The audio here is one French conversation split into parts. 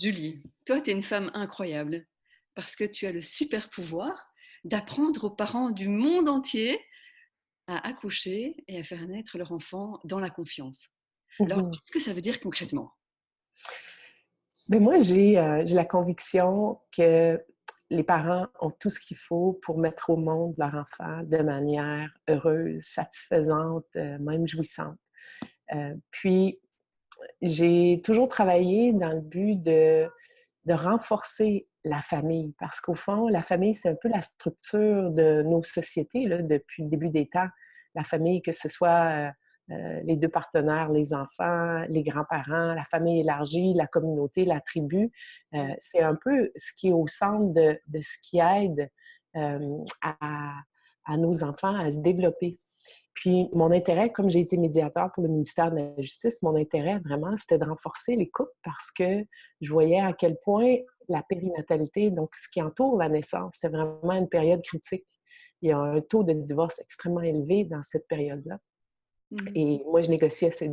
Julie, toi, tu es une femme incroyable parce que tu as le super pouvoir d'apprendre aux parents du monde entier à accoucher et à faire naître leur enfant dans la confiance. Alors, Mhm. qu'est-ce que ça veut dire concrètement? Ben moi, j'ai la conviction que les parents ont tout ce qu'il faut pour mettre au monde leur enfant de manière heureuse, satisfaisante, même jouissante. Puis, j'ai toujours travaillé dans le but de renforcer la famille, parce qu'au fond, la famille, c'est un peu la structure de nos sociétés là, depuis le début des temps. La famille, que ce soit les deux partenaires, les enfants, les grands-parents, la famille élargie, la communauté, la tribu, c'est un peu ce qui est au centre de ce qui aide euh, à, à nos enfants à se développer. Puis mon intérêt, comme j'ai été médiateur pour le ministère de la Justice, mon intérêt vraiment, c'était de renforcer les couples parce que je voyais à quel point la périnatalité, donc ce qui entoure la naissance, c'était vraiment une période critique. Il y a un taux de divorce extrêmement élevé dans cette période-là. Mhm. Et moi, je négociais ces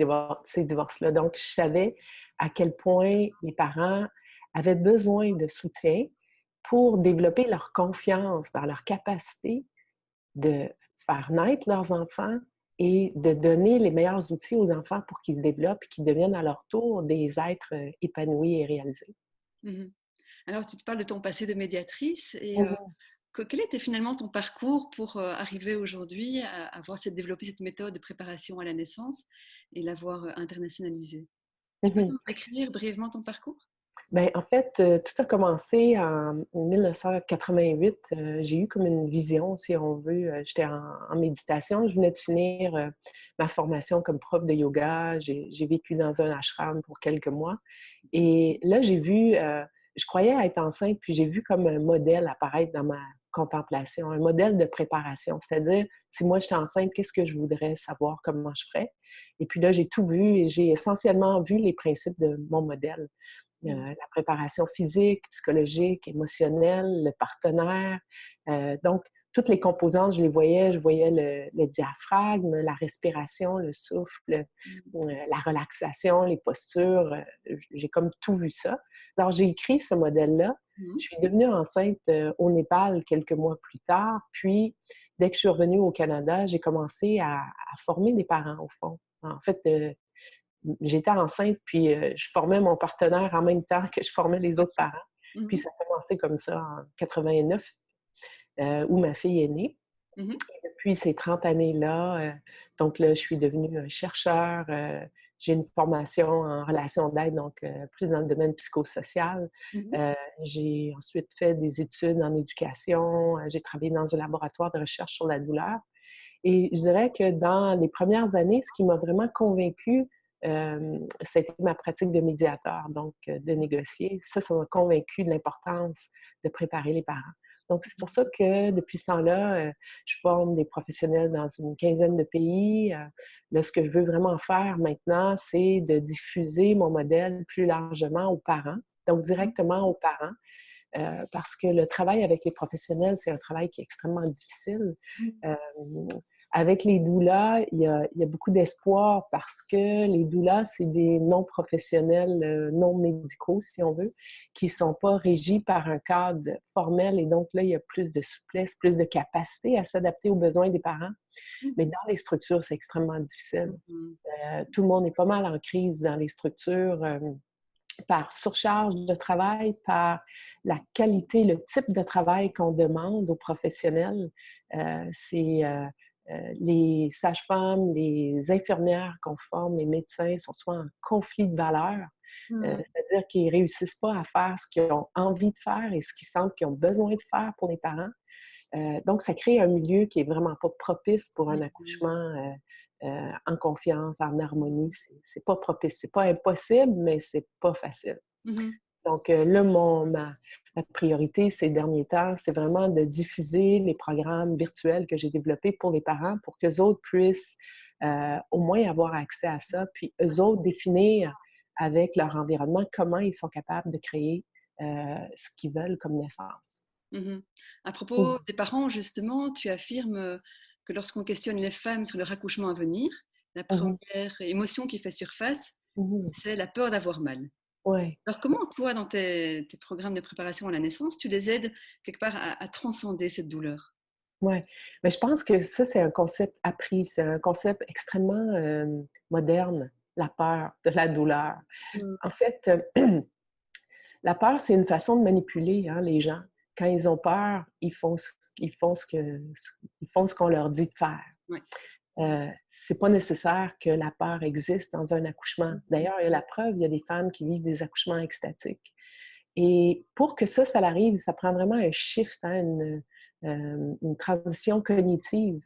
divorces-là. Donc, je savais à quel point les parents avaient besoin de soutien pour développer leur confiance dans leur capacité de faire naître leurs enfants et de donner les meilleurs outils aux enfants pour qu'ils se développent et qu'ils deviennent à leur tour des êtres épanouis et réalisés. Mhm. Alors, tu te parles de ton passé de médiatrice et Mhm. quel était finalement ton parcours pour arriver aujourd'hui à avoir développé cette méthode de préparation à la naissance et l'avoir internationalisée? Tu peux Mhm. nous décrire brièvement ton parcours? Ben, en fait, tout a commencé en 1988. J'ai eu comme une vision, si on veut. J'étais en méditation. Je venais de finir ma formation comme prof de yoga. J'ai vécu dans un ashram pour quelques mois. Et là, je croyais être enceinte, puis j'ai vu comme un modèle apparaître dans ma contemplation, un modèle de préparation. C'est-à-dire, si moi j'étais enceinte, qu'est-ce que je voudrais savoir, comment je ferais? Et puis là, j'ai tout vu et j'ai essentiellement vu les principes de mon modèle. La préparation physique, psychologique, émotionnelle, le partenaire. Donc, toutes les composantes, je les voyais. Je voyais le diaphragme, la respiration, le souffle, la relaxation, les postures. J'ai comme tout vu ça. Alors, j'ai écrit ce modèle-là. Je Mhm. suis devenue enceinte au Népal quelques mois plus tard. Puis, dès que je suis revenue au Canada, j'ai commencé à former des parents, au fond. En fait, j'étais enceinte, puis je formais mon partenaire en même temps que je formais les autres parents. Puis Mhm. ça a commencé comme ça en 89, où ma fille est née. Mhm. Depuis ces 30 années-là, donc là, je suis devenue un chercheur. J'ai une formation en relations d'aide, donc plus dans le domaine psychosocial. Mhm. Euh, j'ai ensuite fait des études en éducation. J'ai travaillé dans un laboratoire de recherche sur la douleur. Et je dirais que dans les premières années, ce qui m'a vraiment convaincue, c'était ma pratique de médiateur, donc de négocier. Ça m'a convaincue de l'importance de préparer les parents. Donc, c'est pour ça que depuis ce temps-là, je forme des professionnels dans une quinzaine de pays. Là, ce que je veux vraiment faire maintenant, c'est de diffuser mon modèle plus largement aux parents, donc directement aux parents, parce que le travail avec les professionnels, c'est un travail qui est extrêmement difficile. Mhm. Euh, avec les doulas, il y a beaucoup d'espoir parce que les doulas, c'est des non-professionnels, non médicaux, si on veut, qui ne sont pas régis par un cadre formel. Et donc là, il y a plus de souplesse, plus de capacité à s'adapter aux besoins des parents. Mais dans les structures, c'est extrêmement difficile. Mhm. Tout le monde est pas mal en crise dans les structures. Par surcharge de travail, par la qualité, le type de travail qu'on demande aux professionnels. C'est les sages-femmes, les infirmières qu'on forme, les médecins sont souvent en conflit de valeurs, Mhm. c'est-à-dire qu'ils ne réussissent pas à faire ce qu'ils ont envie de faire et ce qu'ils sentent qu'ils ont besoin de faire pour les parents. Donc, ça crée un milieu qui est vraiment pas propice pour un accouchement en confiance, en harmonie. C'est pas propice. C'est pas impossible, mais c'est pas facile. Mhm. Donc, là, ma priorité ces derniers temps, c'est vraiment de diffuser les programmes virtuels que j'ai développés pour les parents pour qu'eux autres puissent au moins avoir accès à ça, puis eux autres définir avec leur environnement comment ils sont capables de créer ce qu'ils veulent comme naissance. Mhm. À propos Mhm. des parents, justement, tu affirmes que lorsqu'on questionne les femmes sur leur accouchement à venir, la Mhm. première émotion qui fait surface, Mhm. c'est la peur d'avoir mal. Ouais. Alors comment toi, dans tes programmes de préparation à la naissance, tu les aides quelque part à transcender cette douleur? Ouais, mais je pense que ça, c'est un concept appris, c'est un concept extrêmement, moderne, la peur de la douleur. Mmh. En fait, la peur, c'est une façon de manipuler, hein, les gens. Quand ils ont peur, ils font ils font ce qu'on leur dit de faire. Ouais. C'est pas nécessaire que la peur existe dans un accouchement. Mmh. D'ailleurs, il y a la preuve, il y a des femmes qui vivent des accouchements extatiques. Et pour que ça arrive, ça prend vraiment un shift, hein, une transition cognitive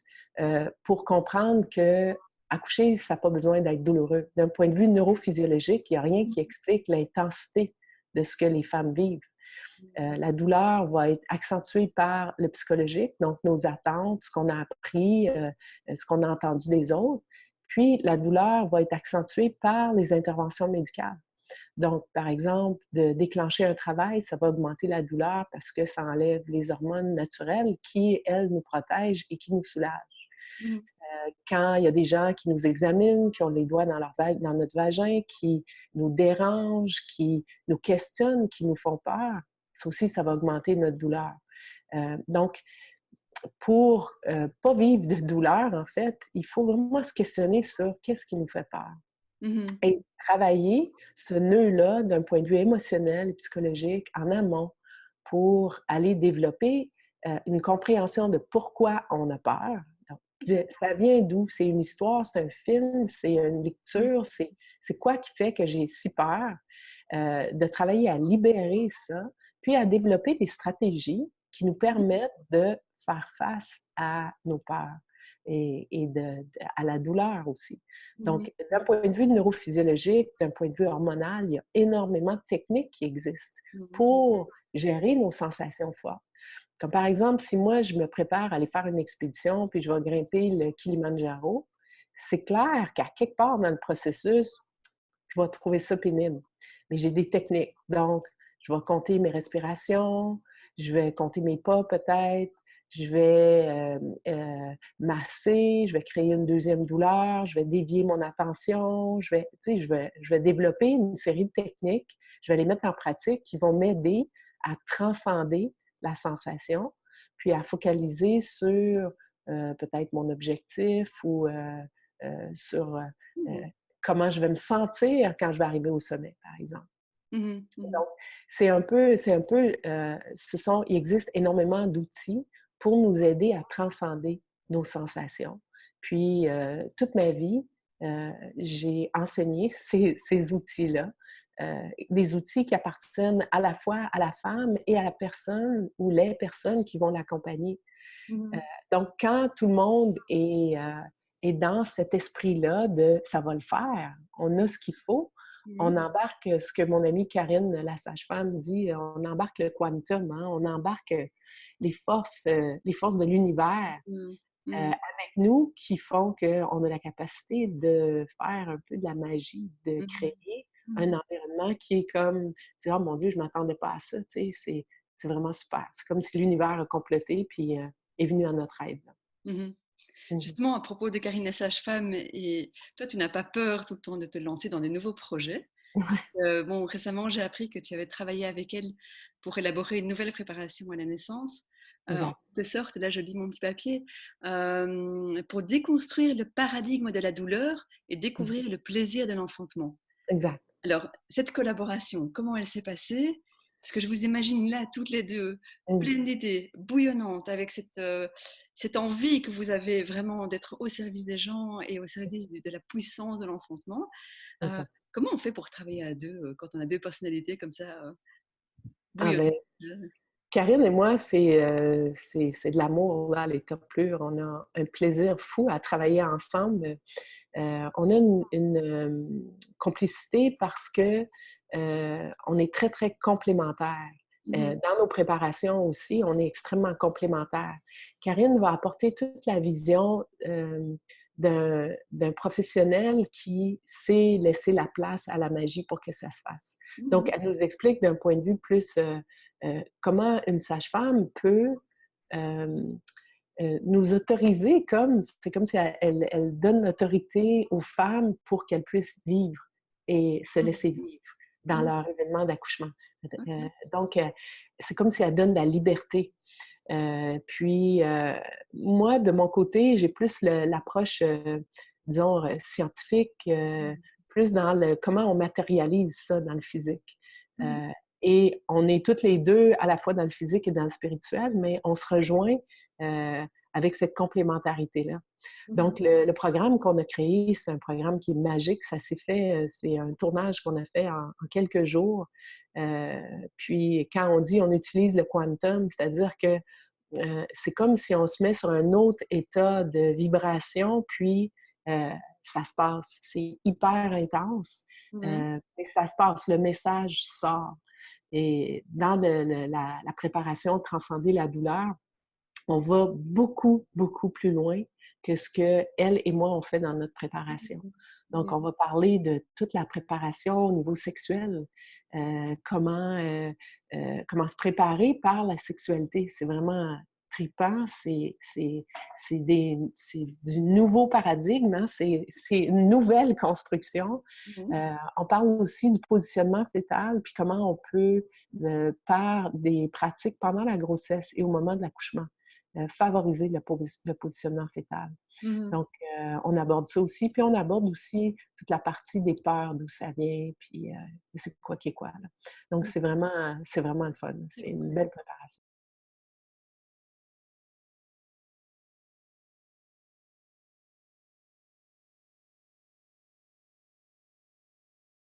pour comprendre que accoucher, ça n'a pas besoin d'être douloureux. D'un point de vue neurophysiologique, il n'y a rien qui explique l'intensité de ce que les femmes vivent. La douleur va être accentuée par le psychologique, donc nos attentes, ce qu'on a appris, ce qu'on a entendu des autres. Puis la douleur va être accentuée par les interventions médicales. Donc, par exemple, de déclencher un travail, ça va augmenter la douleur parce que ça enlève les hormones naturelles qui, elles, nous protègent et qui nous soulagent. Mmh. Quand il y a des gens qui nous examinent, qui ont les doigts dans notre vagin, qui nous dérangent, qui nous questionnent, qui nous font peur, ça aussi, ça va augmenter notre douleur. Donc, pour pas vivre de douleur, en fait, il faut vraiment se questionner sur qu'est-ce qui nous fait peur Mmh. et travailler ce nœud-là d'un point de vue émotionnel et psychologique en amont pour aller développer une compréhension de pourquoi on a peur. Donc, ça vient d'où? C'est une histoire, c'est un film, c'est une Mmh. lecture, c'est quoi qui fait que j'ai si peur? De travailler à libérer ça, puis à développer des stratégies qui nous permettent de faire face à nos peurs à la douleur aussi. Mmh. Donc, d'un point de vue neurophysiologique, d'un point de vue hormonal, il y a énormément de techniques qui existent Mmh. pour gérer nos sensations fortes. Comme par exemple, si moi, je me prépare à aller faire une expédition, puis je vais grimper le Kilimandjaro, c'est clair qu'à quelque part dans le processus, je vais trouver ça pénible. Mais j'ai des techniques. Donc, je vais compter mes respirations, je vais compter mes pas peut-être, je vais masser, je vais créer une deuxième douleur, je vais dévier mon attention, je vais développer une série de techniques, je vais les mettre en pratique qui vont m'aider à transcender la sensation, puis à focaliser sur peut-être mon objectif ou sur Mmh. comment je vais me sentir quand je vais arriver au sommet, par exemple. Mmh. Mmh. Donc, il existe énormément d'outils pour nous aider à transcender nos sensations. Puis, toute ma vie, j'ai enseigné ces outils-là, des outils qui appartiennent à la fois à la femme et à la personne ou les personnes qui vont l'accompagner. Heu, Mmh. donc quand tout le monde est dans cet esprit-là de «ça va le faire, on a ce qu'il faut», Mmh. on embarque, ce que mon amie Karine, la sage-femme, dit, on embarque le quantum, hein, on embarque, les forces de l'univers, Mmh. Mmh. avec nous qui font qu'on a la capacité de faire un peu de la magie, de Mmh. créer un Mmh. environnement qui est comme dire: «Oh mon Dieu, je ne m'attendais pas à ça», tu sais? C'est vraiment super. C'est comme si l'univers a complété puis, est venu à notre aide, là. Mmh. Mmh. Justement, à propos de Karine la sage-femme, et toi, tu n'as pas peur tout le temps de te lancer dans des nouveaux projets. Bon, récemment, j'ai appris que tu avais travaillé avec elle pour élaborer une nouvelle préparation à la naissance. En Exact. quelque sorte, là, je lis mon petit papier, pour déconstruire le paradigme de la douleur et Mmh. découvrir le plaisir de l'enfantement. Exact. Alors, cette collaboration, comment elle s'est passée? Parce que je vous imagine là, toutes les 2, Mmh. pleines d'idées, bouillonnantes, avec cette envie que vous avez vraiment d'être au service des gens et au service de la puissance de l'enfantement. Heu, Exact. Comment on fait pour travailler à 2 quand on a 2 personnalités comme ça, Ah bouillonnantes? ben, Karine et moi, c'est de l'amour là, à l'état pur. On a un plaisir fou à travailler ensemble. On a complicité parce que, on est très, très complémentaires. Mmh mh. Dans nos préparations aussi, on est extrêmement complémentaires. Karine va apporter toute la vision, d'un professionnel qui sait laisser la place à la magie pour que ça se fasse. Donc, Mmh. elle nous explique d'un point de vue plus, comment une sage-femme peut, hem nous autoriser comme c'est comme si elle donne l'autorité aux femmes pour qu'elles puissent vivre et se Mmh. laisser vivre. dans Mmh. leur événement d'accouchement. OK. Donc, c'est comme si elle donne de la liberté. Puis, moi, de mon côté, j'ai plus l'approche, disons, scientifique, Mmh. plus dans le comment on matérialise ça dans le physique. Mmh mh. Heu et on est toutes les 2 à la fois dans le physique et dans le spirituel, mais on se rejoint, avec cette complémentarité-là. Mmh. Donc le programme qu'on a créé, c'est un programme qui est magique. Ça s'est fait, c'est un tournage qu'on a fait en quelques jours. Heu, Puis quand on dit on utilise le quantum, c'est-à-dire que, c'est comme si on se met sur un autre état de vibration, puis, heu, ça se passe. C'est hyper intense, Mmh. mais ça se passe, le message sort et dans la préparation de transcender la douleur, on va beaucoup, beaucoup plus loin que ce qu'elle et moi, on fait dans notre préparation. Mmh. Donc, on Mmh. va parler de toute la préparation au niveau sexuel, comment se préparer par la sexualité. C'est vraiment tripant, c'est du nouveau paradigme, hein, c'est une nouvelle construction. Mmh. On parle aussi du positionnement fœtal, puis comment on peut, par des pratiques pendant la grossesse et au moment de l'accouchement, favoriser le positionnement fœtal. Mmh. Donc, on aborde ça aussi, puis on aborde aussi toute la partie des peurs, d'où ça vient, puis c'est quoi qui est quoi, là. Donc Mmh. c'est vraiment le fun. C'est une belle préparation.